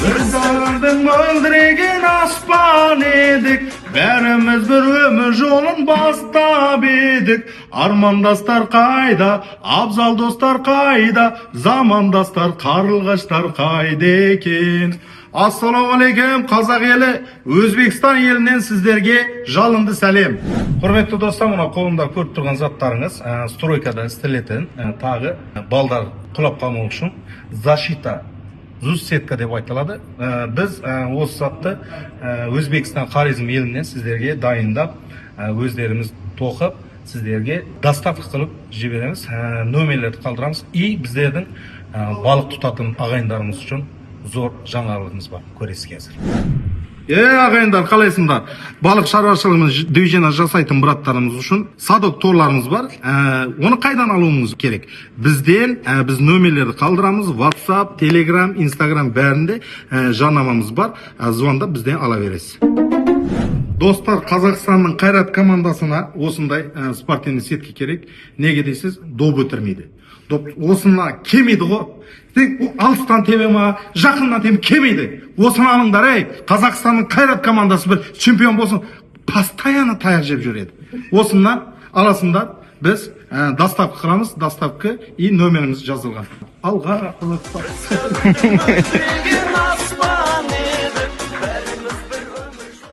Biz dağlardın möldiregen aspan edik, bärimiz bir ömür jolun bastap edik. Armandastar kayda, abzal dostlar kayda, zamandastar karılgaçlar kayda ekin. Assalamu alaikum Қазақ елі, Өзбекстан елінен сіздерге жалынды сәлем. Құрметті достар, мына қолымда көріп тұрған заттарыңыз стройкада істелетін тағы балдар құлап қалмау үшін защита сетка деп айтылады. Біз осы затты Өзбекстан Хорезм елінен сіздерге дайындап, өздеріміз тоқып, сіздерге доставка қылып жібереміз. Нөмірлерді қалдырамыз. И біздердің балық тұтатын ағайындарымыз үшін зор жаңалығымыз бар. Көресіз қазір. Ағайындар, қалайсыңдар? Балық шаруашылығымыз движение жасайтын браттарымыз үшін садок торларымыз бар. Оны қайдан алуымыз керек? Бізден біз нөмірлерді қалдырамыз. WhatsApp, Telegram, Instagram бәрінде жарнамамыз бар. Звондап бізден ала бересіз. Достар, Қазақстанның қайрат командасына осындай спортивный сетка керек. Неге дейсіз? Доп өтірмейді. Осына кемейді ғой. Алыстан тебе ма, жақыннан тебе кемейді. Осыны алыңдар, Қазақстанның қайрат командасы бір чемпион болсын, постоянно таяқ жеп жүреді. Осыны аласыңдар, біз доставка қыламыз, доставка и нөміріміз жазылған. Алға.